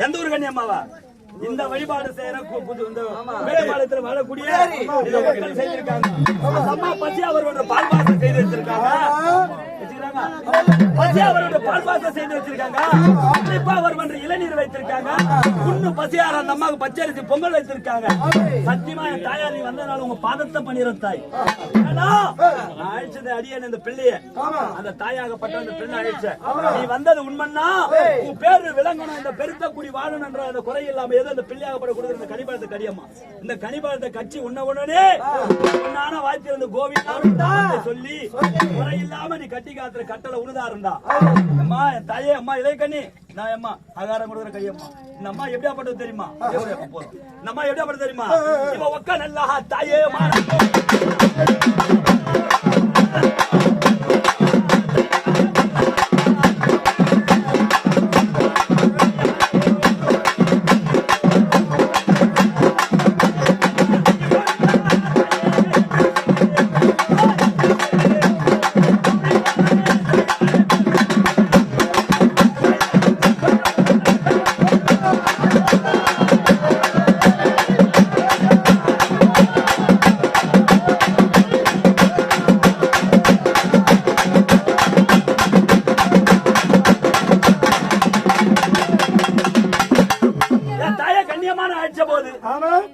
எந்த ஊர் கன்னியம்மாவா? இந்த வழிபாடு செய்யற மேலமாலயத்தில் வாழக்கூடிய மக்கள் செய்திருக்காங்க. அம்மா பசி அவரோட பால்வாசம் செய்து வச்சிருக்காங்க. அவரோட பால்வாசம் செய்து வச்சிருக்காங்க. அவர் பண்ற இளநீர் வைத்திருக்காங்க. புண்ணு பசியார அந்த அம்மாவுக்கு பச்சரிசி பொங்கல் வைத்திருக்காங்க. சத்தியமா என் தாயார் நீ வந்ததுனால உங்க பாதத்தை பண்ணிடும் தாய். அழிச்சது அடியன் இந்த பிள்ளைய அந்த தாயாகப்பட்ட அந்த பிள்ளை அழிச்ச நீ வந்தது உண்மைன்னா உன் பேரு விளங்கணும். இந்த பெருத்த குடி வாழணும் என்ற அந்த குறை இல்லாம ஏதோ இந்த பிள்ளையாகப்பட கொடுக்குற இந்த கனிபாலத்தை கடியம்மா இந்த கனிபாலத்தை கட்சி உடனே உன்னான வாய்த்திருந்து கோவிந்தா சொல்லி குறை இல்லாம நீ கட்டி காத்துற கட்டளை உழுதாருண்டா. அம்மா என் தாயே அம்மா இலை கண்ணி நான் அம்மா ஆகாரம் கொடுக்குற கையம்மா. இந்த அம்மா எப்படியாப்பட்டது தெரியுமா? போறோம் இந்த அம்மா எப்படியாப்பட்டது தெரியுமா? இவ ஒக்க நல்லா தாயே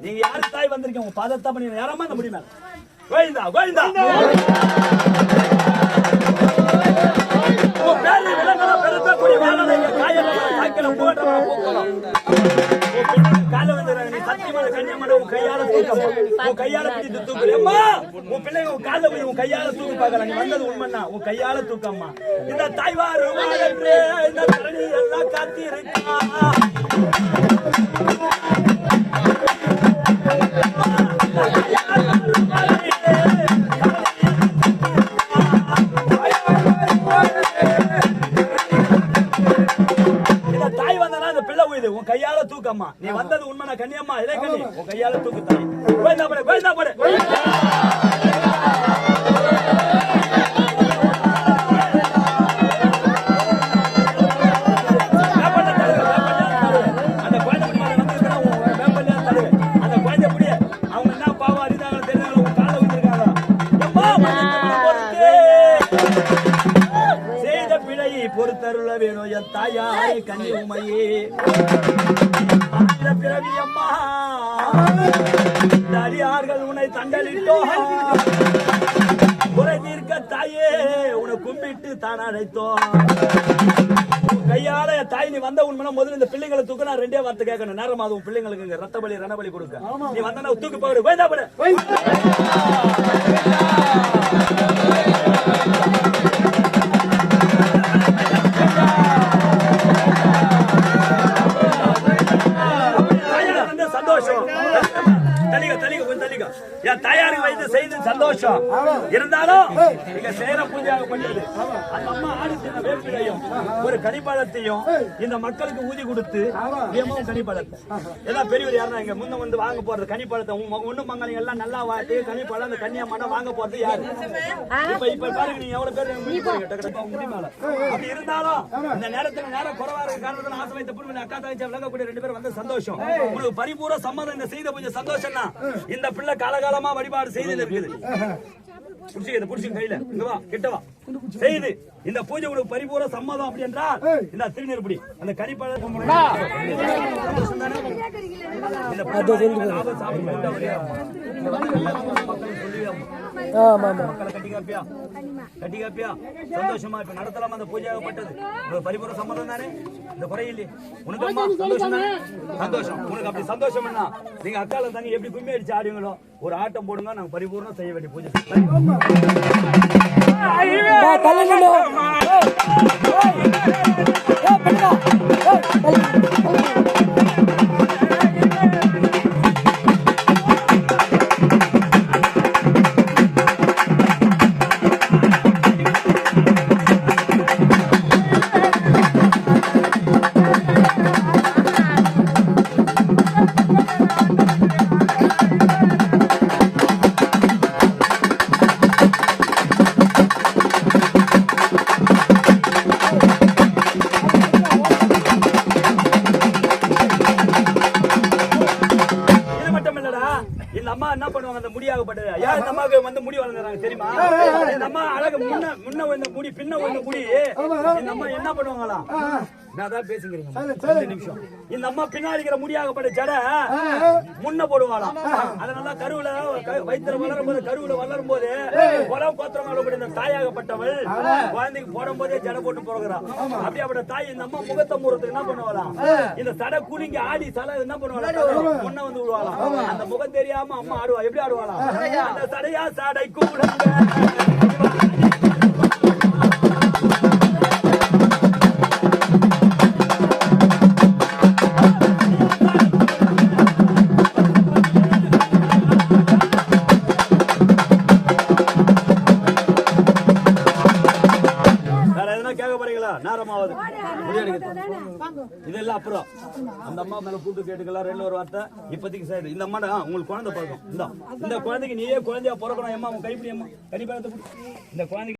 நீங்க யாரு தாய் வந்திருக்கீங்க? உங்க பாதத்தை பண்ணி யாரம்மா அந்த முடியும் கோயிந்தா கோயிந்தா பேரு விலங்கல பெருத்த கூடிய வாழை காயல சாய்க்கல போட்டா போக்கலாம். கால வந்து நீ சத்தியமான கன்னியமான உன் கையால தூக்கமா உன் கையால பிடித்து தூக்குறேம்மா. உன் பிள்ளைங்க உன் கால போய் உன் கையால தூக்கி பார்க்கலாம். நீ வந்தது உண்மைன்னா உன் கையால தூக்கம்மா. இந்த தாய்வாரு இந்த தரணி எல்லாம் காத்தி இருக்கா. உன் கையால தூக்கம்மா. நீ வந்தது உண்மை கன்னியம்மா இலை கண்ணி உன் கையால தூக்கு தாய். கோயிந்தா போடு கோயிந்தா போடு. அந்த குழந்தை அந்த குழந்தை எப்படி அவங்க என்ன பாவம் அறிந்தாங்க தெரிஞ்சாங்க உன் காலை வச்சிருக்காங்க. செய்த பிழையை பொறுத்தருள வேணும் என் தாயாரை கன்னி உமையே பிறவி அம்மா. அடியார்கள் உன்னை தண்டலிட்டோ குறை தீர்க்க தாயே உன்னை கும்பிட்டு தான் அழைத்தோம். கையால தாய் நீ வந்த உண்மை முதல்ல இந்த பிள்ளைங்களை தூக்க நான் ரெண்டே வார்த்தை கேட்கணும். நேரம் அது உன் பிள்ளைங்களுக்கு ரத்த பலி ரணபலி கொடுக்க நீ வந்தா தூக்கு போடு வேண்டா போடு. என் தாயாருக்கு வைத்து செய்து சந்தோஷம் இருந்தாலும் நீங்க சேர பூஜையாக பண்ணது அந்த அம்மா ஆடி செய்த வேப்பிலையும் ஒரு கனிப்பழத்தையும் இந்த மக்களுக்கு ஊதி கொடுத்து கனிப்பழத்தை ஏதாவது பெரியவர் யாருன்னா இங்க முன்ன வந்து வாங்க போறது கனிப்பழத்தை ஒண்ணு மங்கலிங்க எல்லாம் நல்லா வாட்டி கனிப்பழம் அந்த கன்னியம்மா வாங்க போறது யாரு? இப்ப பாருங்க நீங்க எவ்வளவு பேர் முடியுமால அப்படி இருந்தாலும் இந்த நேரத்துல நேரம் குறைவா இருக்க காரணத்துல ஆசை வைத்த பொண்ணு அக்கா தங்கச்சி விளங்கக்கூடிய ரெண்டு பேரும் வந்து சந்தோஷம். உங்களுக்கு பரிபூர்ண சம்மதம் இந்த செய்த பூஜை சந்தோஷம் தான். இந்த பிள்ளை காலகாலமா வழிபாடு செய்து இருக்குது. புடிச்சுக்க கையில இங்க வா கிட்ட வா செய்து இந்த பூஜை உங்களுக்கு பரிபூர்ண சம்மதம் அப்படி என்றால் இந்த திருநீர் பிடி அந்த கனிப்பழம் சந்தோஷமா இப்ப நடத்தலாம் அந்த பூஜையாகப்பட்டது பரிபூர்ண சம்மதம் தானே. இந்த குறையில்லை உனக்கு சந்தோஷம் தானே. சந்தோஷம் உனக்கு அப்படி சந்தோஷம் என்ன நீங்க அக்கால தாங்க எப்படி கும்மி அடிச்சு ஆடுவீங்களோ ஒரு ஆட்டம் போடுங்க. நாங்க பரிபூர்ணம் செய்ய வேண்டிய பூஜை. பண்ணுவாங்க அந்த முடியாகப்பட்டது. ஏன் இந்த அம்மாவுக்கு வந்து முடி வளர்ந்துறாங்க தெரியுமா? இந்த அம்மா அழகு முன்ன வந்த முடி பின்ன வந்த முடி இந்த அம்மா என்ன பண்ணுவாங்களாம்? நான் தான் பேசுகிறேன் நிமிஷம். இந்த அம்மா பின்னாடி இருக்கிற முடியாகப்பட்ட ஜடை முன்ன போடுவாளாம். அதனால கருவுல வயிற்றுல வளரும் போது கருவுல வளரும் போது உலகம் கோத்திரம் இந்த தாயாகப்பட்டவள் குழந்தைக்கு போடும் போதே ஜடை போட்டு போகிறான். அப்படி அப்படி தாய் இந்த அம்மா முகத்தை மூறத்துக்கு என்ன பண்ணுவாளாம்? இந்த சடை குடிங்க ஆடி சடை என்ன பண்ணுவாங்க? முன்ன வந்து விடுவாளாம். அந்த முகம் தெரியாம அம்மா ஆடுவா. எப்படி ஆடுவாளாம்? அந்த சடையா சடை கூடுங்க. நேரமாவது இதெல்லாம் அப்புறம் அந்த அம்மா மேல கூட்டு கேட்டுக்கலாம். ரெண்டு ஒரு வார்த்தை இப்போதைக்கு சரி. இந்த அம்மா உங்களுக்கு குழந்தை பார்க்கும். இந்த குழந்தைக்கு நீயே குழந்தையா பிறக்கணும். அம்மா உன் கைப்பிடி அம்மா கடிப்பாக இந்த குழந்தைக்கு